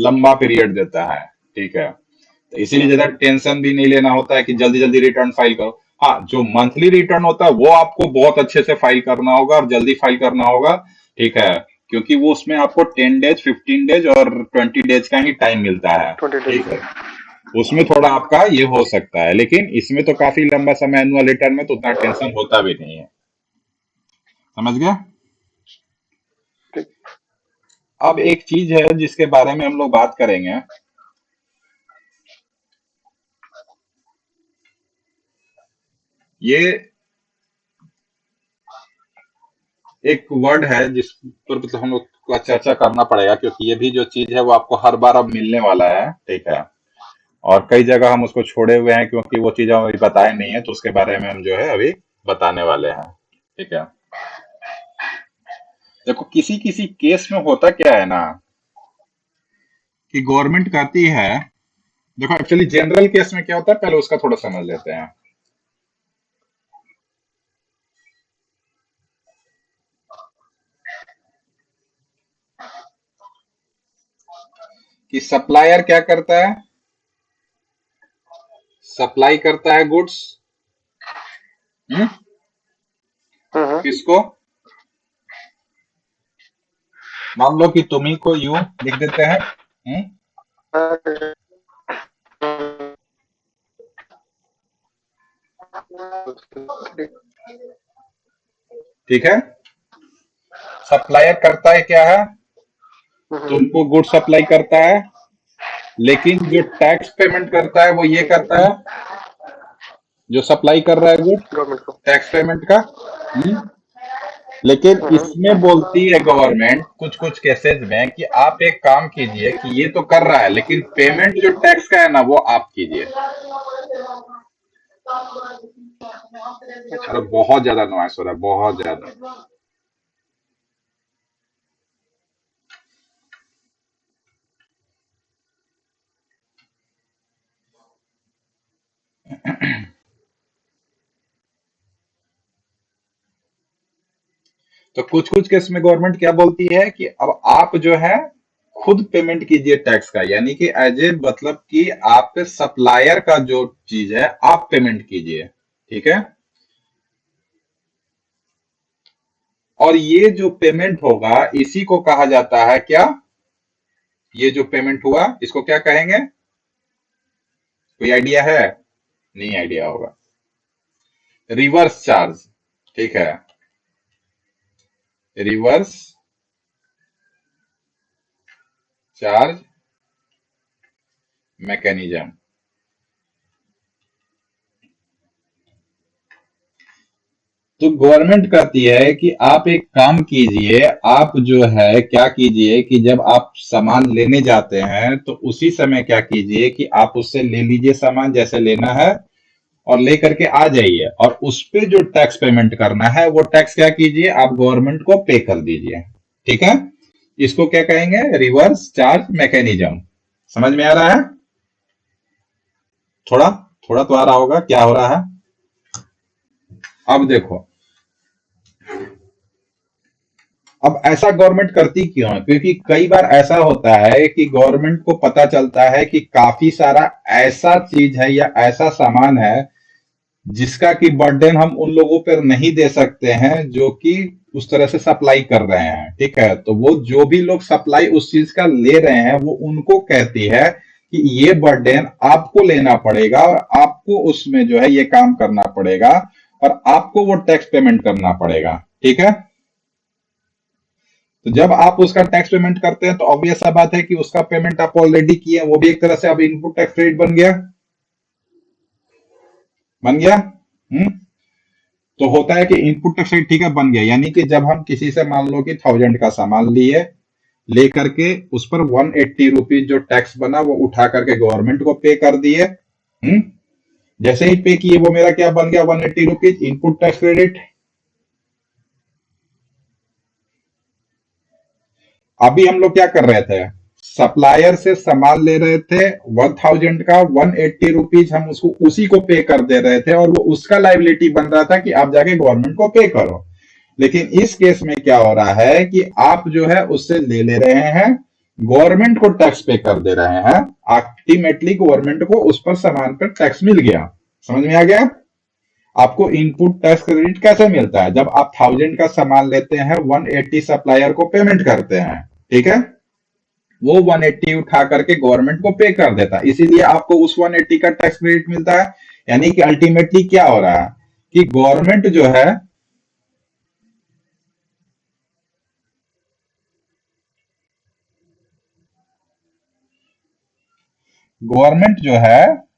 लंबा पीरियड देता है, ठीक है। तो इसीलिए ज्यादा टेंशन भी नहीं लेना होता है कि जल्दी जल्दी रिटर्न फाइल करो। हाँ, जो मंथली रिटर्न होता है वो आपको बहुत अच्छे से फाइल करना होगा और जल्दी फाइल करना होगा, ठीक है, क्योंकि वो उसमें आपको 10 डेज 15 डेज और 20 डेज का ही टाइम मिलता है,
20 डेज
ठीक है। उसमें थोड़ा आपका ये हो सकता है, लेकिन इसमें तो काफी लंबा समय एनुअल रिटर्न में तो उतना टेंशन होता भी नहीं है, समझ गया।
ठीक।
अब एक चीज है जिसके बारे में हम लोग बात करेंगे, ये एक वर्ड है जिस पर मतलब हम लोग को चर्चा करना पड़ेगा, क्योंकि ये भी जो चीज है वो आपको हर बार अब मिलने वाला है, ठीक है। और कई जगह हम उसको छोड़े हुए हैं क्योंकि वो चीज हम अभी बताए नहीं है, तो उसके बारे में हम जो है अभी बताने वाले हैं, ठीक है। देखो, किसी किसी केस में होता क्या है ना, कि गवर्नमेंट कहती है, देखो एक्चुअली जनरल केस में क्या होता है पहले उसका थोड़ा समझ लेते हैं, कि सप्लायर क्या करता है, सप्लाई करता है गुड्स,
हम्म,
किसको, मान लो कि तुम्ही को यूं लिख देते हैं,
हम्म।
ठीक है। सप्लायर करता है क्या है,
हम्म,
तुमको गुड सप्लाई करता है, लेकिन जो टैक्स पेमेंट करता है वो ये करता है, जो सप्लाई कर रहा है गुड,
गवर्नमेंट को।
टैक्स पेमेंट का। हम्म। लेकिन इसमें बोलती है गवर्नमेंट कुछ कुछ केसेस में कि आप एक काम कीजिए कि ये तो कर रहा है लेकिन पेमेंट जो टैक्स का है ना वो आप कीजिए।
अच्छा।
अरे बहुत ज्यादा नॉइस हो रहा है, बहुत ज्यादा। तो कुछ कुछ केस में गवर्नमेंट क्या बोलती है कि अब आप जो है खुद पेमेंट कीजिए टैक्स का, यानी कि एज ए मतलब कि आप सप्लायर का जो चीज है आप पेमेंट कीजिए। ठीक है। और ये जो पेमेंट होगा इसी को कहा जाता है क्या, ये जो पेमेंट हुआ इसको क्या कहेंगे, कोई आइडिया है? नहीं आइडिया होगा। Reverse charge. ठीक है, रिवर्स चार्ज मैकेनिज्म। तो गवर्नमेंट कहती है कि आप एक काम कीजिए, आप जो है क्या कीजिए कि जब आप सामान लेने जाते हैं तो उसी समय क्या कीजिए कि आप उससे ले लीजिए सामान जैसे लेना है और लेकर के आ जाइए, और उस पे जो टैक्स पेमेंट करना है वो टैक्स क्या कीजिए आप गवर्नमेंट को पे कर दीजिए। ठीक है। इसको क्या कहेंगे, रिवर्स चार्ज मैकेनिज्म। समझ में आ रहा है? थोड़ा थोड़ा तो आ रहा होगा क्या हो रहा है। अब देखो, अब ऐसा गवर्नमेंट करती क्यों है, क्योंकि कई बार ऐसा होता है कि गवर्नमेंट को पता चलता है कि काफी सारा ऐसा चीज है या ऐसा सामान है जिसका कि बर्डन हम उन लोगों पर नहीं दे सकते हैं जो कि उस तरह से सप्लाई कर रहे हैं। ठीक है। तो वो जो भी लोग सप्लाई उस चीज का ले रहे हैं वो उनको कहती है कि ये बर्डन आपको लेना पड़ेगा और आपको उसमें जो है ये काम करना पड़ेगा और आपको वो टैक्स पेमेंट करना पड़ेगा। ठीक है। तो जब आप उसका टैक्स पेमेंट करते हैं तो ऑब्वियस सा बात है कि उसका पेमेंट आप ऑलरेडी किए हैं, वो भी एक तरह से अब इनपुट टैक्स क्रेडिट बन गया, बन गया। तो होता है कि इनपुट टैक्स क्रेडिट ठीक है बन गया, यानी कि जब हम किसी से मान लो कि 1000 का सामान लिए, लेकर के उस पर 180 रुपीज जो टैक्स बना वो उठा करके गवर्नमेंट को पे कर दिए। जैसे ही पे किए वो मेरा क्या बन गया, 180 रुपीज इनपुट टैक्स क्रेडिट। अभी हम लोग क्या कर रहे थे, सप्लायर से सामान ले रहे थे 1000 का, 180 रुपीज हम उसको उसी को पे कर दे रहे थे और वो उसका लाइबिलिटी बन रहा था कि आप जाके गवर्नमेंट को पे करो। लेकिन इस केस में क्या हो रहा है कि आप जो है उससे ले रहे हैं, गवर्नमेंट को टैक्स पे कर दे रहे हैं, अल्टीमेटली गवर्नमेंट को उस पर सामान पर टैक्स मिल गया। समझ में आ गया? आपको इनपुट टैक्स क्रेडिट कैसे मिलता है, जब आप 1000 का सामान लेते हैं 180 सप्लायर को पेमेंट करते हैं। ठीक है। वो 180 उठा करके गवर्नमेंट को पे कर देता है, इसीलिए आपको उस 180 का टैक्स क्रेडिट मिलता है। यानी कि अल्टीमेटली क्या हो रहा है कि गवर्नमेंट जो है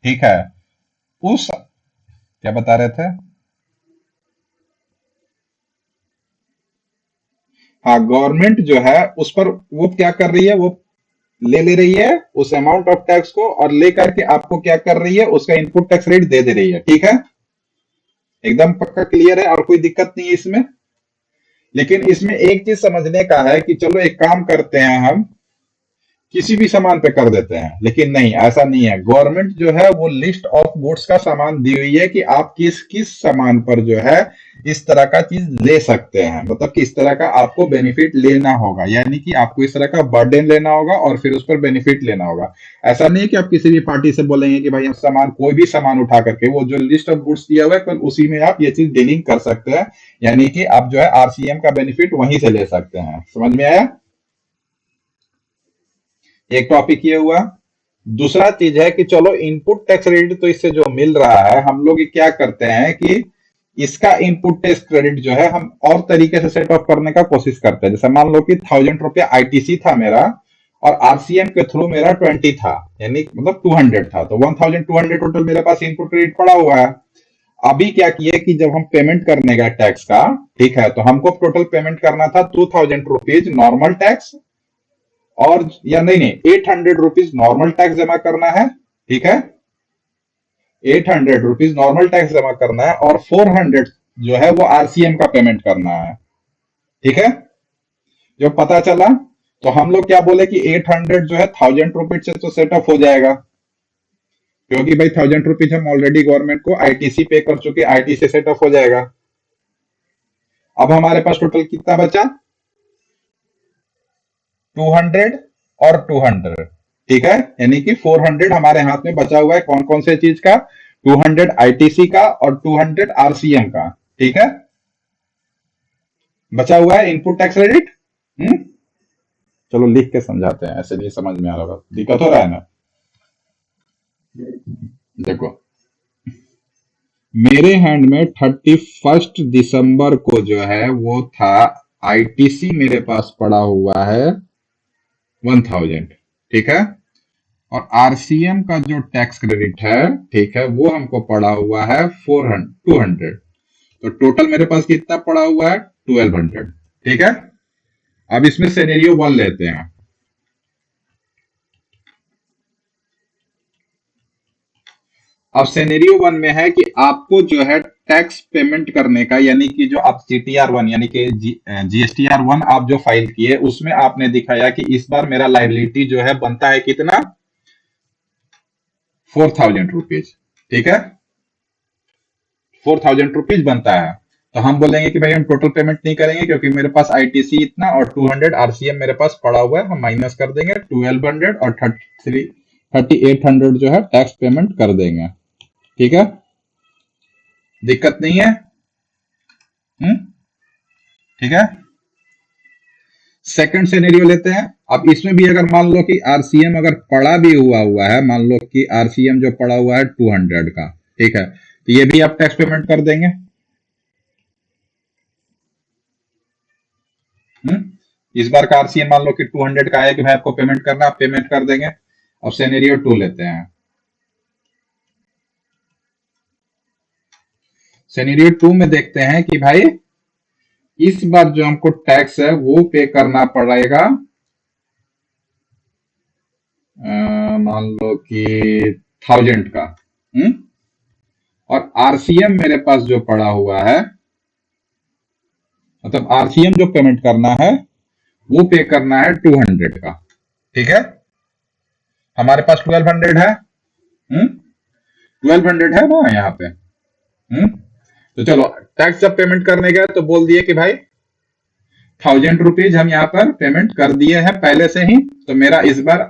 ठीक है उस, क्या बता रहे थे, हाँ गवर्नमेंट जो है उस पर वो क्या कर रही है, वो ले रही है उस अमाउंट ऑफ टैक्स को और लेकर के आपको क्या कर रही है, उसका इनपुट टैक्स रेट दे रही है। ठीक है। एकदम पक्का क्लियर है और कोई दिक्कत नहीं है इसमें। लेकिन इसमें एक चीज समझने का है कि चलो एक काम करते हैं, हम किसी भी सामान पे कर देते हैं, लेकिन नहीं, ऐसा नहीं है। गवर्नमेंट जो है वो लिस्ट ऑफ गुड्स का सामान दी हुई है कि आप किस किस सामान पर जो है इस तरह का चीज ले सकते हैं, मतलब कि इस तरह का आपको बेनिफिट लेना होगा, यानी कि आपको इस तरह का बर्डन लेना होगा और फिर उस पर बेनिफिट लेना होगा। ऐसा नहीं है कि आप किसी भी पार्टी से बोलेंगे कि भाई हम सामान, कोई भी सामान उठा करके वो जो लिस्ट ऑफ गुड्स दिया हुआ है कल उसी में आप ये चीज डीलिंग कर सकते हैं, यानी कि आप जो है आरसीएम का बेनिफिट वहीं से ले सकते हैं। समझ में आया? एक टॉपिक ये हुआ। दूसरा चीज है कि चलो इनपुट टैक्स क्रेडिट तो इससे जो मिल रहा है, हम लोग क्या करते हैं कि इसका इनपुट टैक्स क्रेडिट जो है हम और तरीके से सेट ऑफ करने का कोशिश करते हैं। जैसे मान लो कि 1000 रुपया आईटीसी था मेरा और आरसीएम के थ्रू मेरा 20 था, यानी मतलब 200 था, तो 1200 टोटल मेरे पास इनपुट क्रेडिट पड़ा हुआ है। अभी क्या किए कि जब हम पेमेंट करने का टैक्स का, ठीक है, तो हमको टोटल पेमेंट करना था 2000 रुपीज नॉर्मल टैक्स, और या नहीं 800 रुपीज नॉर्मल टैक्स जमा करना है, ठीक है, 800 रुपीज नॉर्मल टैक्स जमा करना है और 400 जो है वो आरसीएम का पेमेंट करना है, ठीक है। जो पता चला तो हम लोग क्या बोले कि 800 जो है 1000 रुपीज से तो सेट ऑफ हो जाएगा, क्योंकि भाई 1000 रुपीज हम ऑलरेडी गवर्नमेंट को आईटीसी पे कर चुके, आईटी से सेट ऑफ हो जाएगा। अब हमारे पास टोटल कितना बचा, 200 और 200, ठीक है, यानी कि 400 हमारे हाथ में बचा हुआ है। कौन कौन से चीज का, 200 आईटीसी का और 200 आरसीएम का, ठीक है, बचा हुआ है इनपुट टैक्स क्रेडिट। चलो लिख के समझाते हैं, ऐसे नहीं समझ में आ रहा, दिक्कत हो रहा है ना। देखो मेरे हैंड में 31 दिसंबर को जो है वो था आईटीसी मेरे पास पड़ा हुआ है 1000, ठीक है, और आरसीएम का जो टैक्स क्रेडिट है, ठीक है, वो हमको पड़ा हुआ है 200, तो टोटल मेरे पास कितना पड़ा हुआ है 1200, ठीक है। अब इसमें सिनेरियो 1 लेते हैं। अब सिनेरियो 1 में है कि आपको जो है टैक्स पेमेंट करने का, यानी कि जो आप जीटीआर 1 यानी कि जीएसटीआर 1 आप जो फाइल किए उसमें आपने दिखाया कि इस बार मेरा लायबिलिटी जो है बनता है कितना, 4000 रुपीज, ठीक है, 4000 रुपीज बनता है। तो हम बोलेंगे कि भाई हम टोटल पेमेंट नहीं करेंगे क्योंकि मेरे पास आईटीसी इतना और 200 आरसीएम मेरे पास पड़ा हुआ है, हम माइनस कर देंगे 1200 और 3800 जो है टैक्स पेमेंट कर देंगे, ठीक है, दिक्कत नहीं है। ठीक है, सेकंड सिनेरियो लेते हैं। अब इसमें भी अगर मान लो कि आरसीएम अगर पड़ा भी हुआ है, मान लो कि आरसीएम जो पड़ा हुआ है 200 का, ठीक है, तो ये भी आप टैक्स पेमेंट कर देंगे। इस बार का आरसीएम मान लो कि 200 का है कि भाई आपको पेमेंट करना, आप पेमेंट कर देंगे। अब सिनेरियो 2 लेते हैं। सिनेरियो 2 में देखते हैं कि भाई इस बार जो हमको टैक्स है वो पे करना पड़ेगा, मान लो कि 1000 का, और आरसीएम मेरे पास जो पड़ा हुआ है, मतलब आरसीएम जो पेमेंट करना है वो पे करना है 200 का, ठीक है, हमारे पास 1200 है, 1200 है ना यहाँ पे। तो चलो टैक्स जब पेमेंट करने गए तो बोल दिए कि भाई 1000 रुपीज हम यहाँ पर पेमेंट कर दिए हैं पहले से ही, तो मेरा इस बार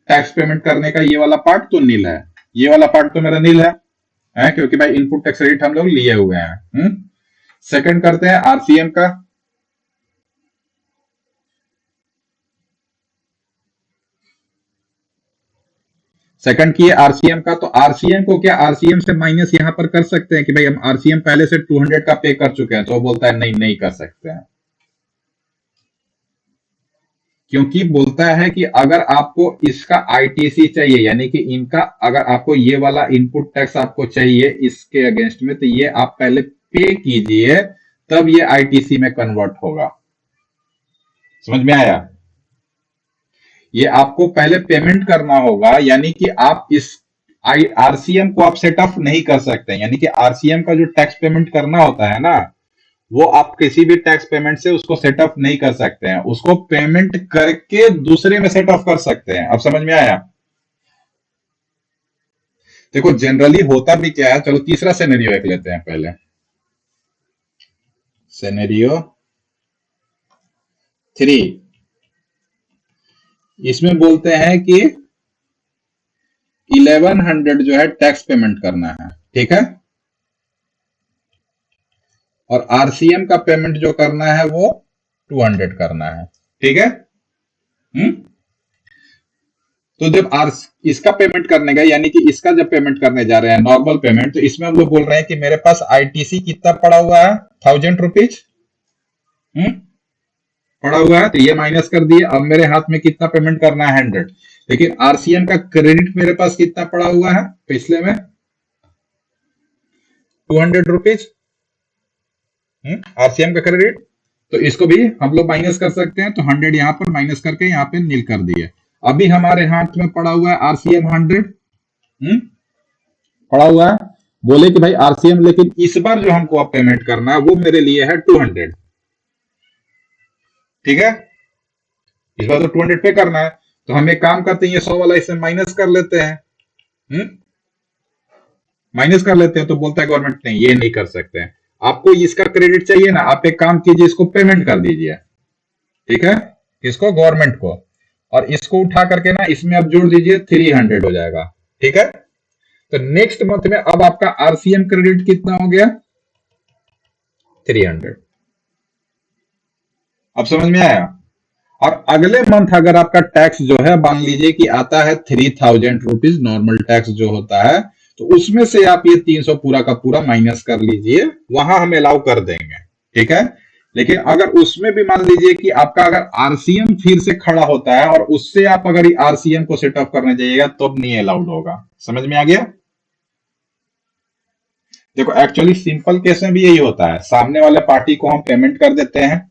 टैक्स पेमेंट करने का ये वाला पार्ट तो नील है, ये वाला पार्ट तो मेरा नील है क्योंकि भाई इनपुट टैक्स रेट हम लोग लिए हुए हैं। सेकंड करते हैं आरसीएम का। सेकंड किए आरसीएम का, तो आरसीएम को क्या आरसीएम से माइनस यहां पर कर सकते हैं कि भाई हम आरसीएम पहले से 200 का पे कर चुके हैं, तो वो बोलता है नहीं नहीं कर सकते हैं, क्योंकि बोलता है कि अगर आपको इसका आईटीसी चाहिए, यानी कि इनका अगर आपको ये वाला इनपुट टैक्स आपको चाहिए इसके अगेंस्ट में, तो ये आप पहले पे कीजिए तब ये आईटीसी में कन्वर्ट होगा। समझ में आया? ये आपको पहले पेमेंट करना होगा, यानी कि आप इस आरसीएम को आप सेट ऑफ नहीं कर सकते, यानी कि आरसीएम का जो टैक्स पेमेंट करना होता है ना, वो आप किसी भी टैक्स पेमेंट से उसको सेट ऑफ नहीं कर सकते हैं, उसको पेमेंट करके दूसरे में सेट ऑफ कर सकते हैं। अब समझ में आया? देखो जनरली होता भी क्या है, चलो तीसरा सिनेरियो एक लेते हैं पहले। सिनेरियो 3, इसमें बोलते हैं कि 1100 जो है टैक्स पेमेंट करना है, ठीक है, और आरसीएम का पेमेंट जो करना है वो 200 करना है, ठीक है। तो जब आर इसका पेमेंट करने गए, यानी कि इसका जब पेमेंट करने जा रहे हैं नॉर्मल पेमेंट, तो इसमें हम लोग बोल रहे हैं कि मेरे पास आईटीसी कितना पड़ा हुआ है, 1000 रुपीज पड़ा हुआ है, तो ये माइनस कर दिए। अब मेरे हाथ में कितना पेमेंट करना है, 100। लेकिन आरसीएम का क्रेडिट मेरे पास कितना पड़ा हुआ है पिछले में, 200 रुपीज आरसीएम का क्रेडिट। तो इसको भी हम लोग माइनस कर सकते हैं, तो 100 यहाँ पर माइनस करके यहाँ पे नील कर दिए। अभी हमारे हाथ में पड़ा हुआ है आरसीएम 100 पड़ा हुआ है। बोले कि भाई आरसीएम, लेकिन इस बार जो हमको अब पेमेंट करना है वो मेरे लिए है 200, ठीक है। इस बार तो 200 पे करना है, तो हम एक काम करते हैं, ये 100 वाला इसमें माइनस कर लेते हैं, माइनस कर लेते हैं। तो बोलता है गवर्नमेंट नहीं, ये नहीं कर सकते हैं, आपको इसका क्रेडिट चाहिए ना, आप एक काम कीजिए, इसको पेमेंट कर दीजिए, ठीक है, इसको गवर्नमेंट को, और इसको उठा करके ना इसमें अब जोड़ दीजिए, 300 हो जाएगा, ठीक है। तो नेक्स्ट मंथ में अब आपका आरसीएम क्रेडिट कितना हो गया, 300। अब समझ में आया। और अगले मंथ अगर आपका टैक्स जो है मान लीजिए कि आता है 3000 रुपीज, नॉर्मल टैक्स जो होता है, तो उसमें से आप ये 300 पूरा का पूरा माइनस कर लीजिए, वहां हम अलाउ कर देंगे, ठीक है। लेकिन अगर उसमें भी मान लीजिए कि आपका अगर आरसीएम फिर से खड़ा होता है और उससे आप अगर आरसीएम को सेटअप करने जाइएगा तब नहीं अलाउड होगा। समझ में आ गया। देखो एक्चुअली सिंपल केस में भी यही होता है, सामने वाले पार्टी को हम पेमेंट कर देते हैं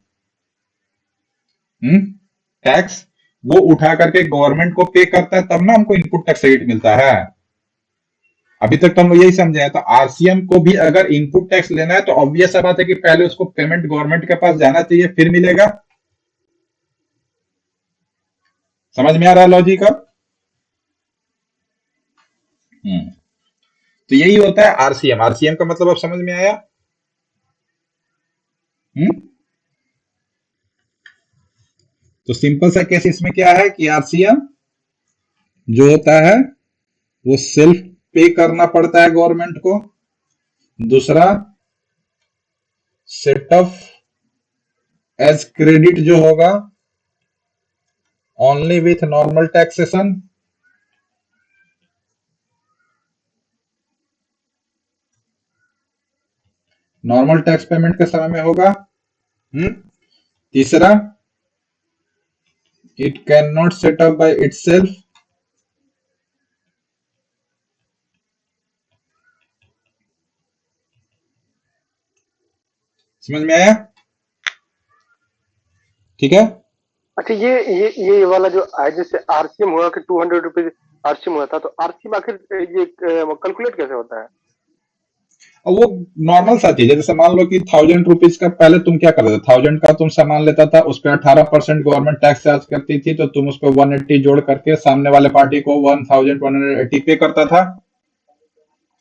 टैक्स, वो उठा करके गवर्नमेंट को पे करता है, तब ना हमको इनपुट टैक्स क्रेडिट मिलता है। अभी तक तो हम लोग यही समझे हैं। तो आरसीएम को भी अगर इनपुट टैक्स लेना है तो ऑब्वियस बात है कि पहले उसको पेमेंट गवर्नमेंट के पास जाना चाहिए, फिर मिलेगा। समझ में आ रहा है लॉजिक अब। तो यही होता है आरसीएम। आरसीएम का मतलब अब समझ में आया। तो सिंपल सा केस इसमें क्या है कि आरसीएम जो होता है वो सेल्फ पे करना पड़ता है गवर्नमेंट को। दूसरा सेटअप एज क्रेडिट जो होगा only with normal taxation. Normal tax payment के समय में होगा। तीसरा it can not set up by itself. समझ में आया, ठीक है।
अच्छा ये वाला जो आज जैसे आरसीएम हुआ कि 200 रुपीज आरसीएम हुआ था, तो आरसीएम आखिर ये कैलकुलेट कैसे होता है?
और वो नॉर्मल सा चीज है, जैसे मान लो कि 1000 रुपीज का पहले तुम क्या करते थे, 1000 का तुम सामान लेता था, उस पर 18% गवर्नमेंट टैक्स चार्ज करती थी, तो तुम उस पर 180 जोड़ करके सामने वाले पार्टी को 1180 पे करता था।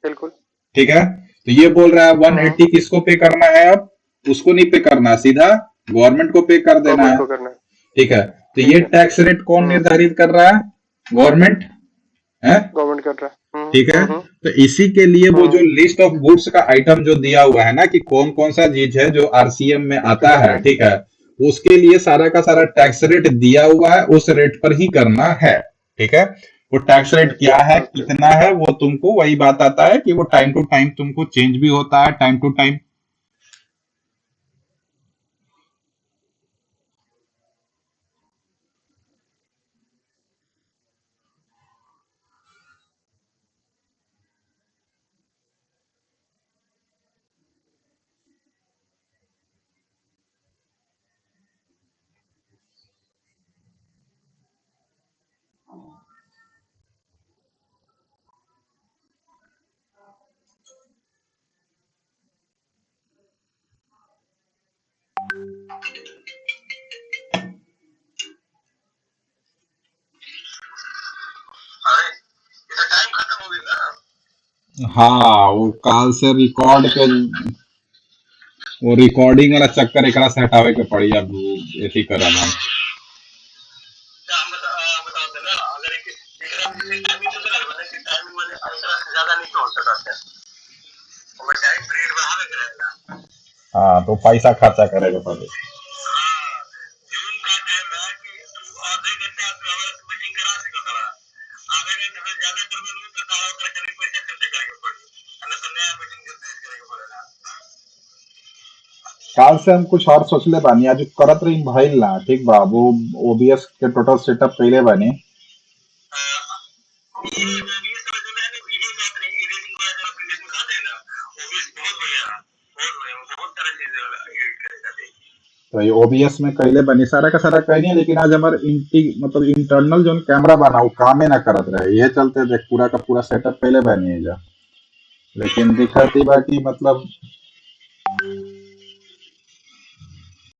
बिल्कुल
ठीक है। तो ये बोल रहा है 180 किसको पे करना है, अब उसको नहीं पे करना, सीधा गवर्नमेंट को पे कर देना है। ठीक है। तो ये टैक्स रेट कौन निर्धारित कर रहा है, गवर्नमेंट है, गवर्नमेंट कर रहा है। ठीक है। तो इसी के लिए वो जो लिस्ट ऑफ गुड्स का आइटम जो दिया हुआ है ना कि कौन कौन सा चीज है जो आरसीएम में आता है, ठीक है, उसके लिए सारा का सारा टैक्स रेट दिया हुआ है, उस रेट पर ही करना है। ठीक है। वो टैक्स रेट क्या है, कितना है, वो तुमको वही बात आता है कि वो टाइम टू टाइम तुमको चेंज भी होता है, टाइम टू टाइम। हाँ, वो काल से रिकॉर्ड के वो रिकॉर्डिंग वाला चक्कर एकरा से हटावे के पड़ी, अब ऐसी करल हम। हाँ, तो पैसा खर्चा करेगा पड़े। काल से हम कुछ और सोचले बानी आज करत रही भइल ना ठीक बा वो ओबीएस के टोटल सेटअप कइले बानी तो ये ओबीएस में कइले बानी सारा का सारा कइनी लेकिन आज हमार मतलब इंटरनल जोन कैमरा बना वो कामे ना करत रहे ये चलते देख पूरा का पूरा सेटअप पहले बानी है जा लेकिन दिक्कत ई बा कि मतलब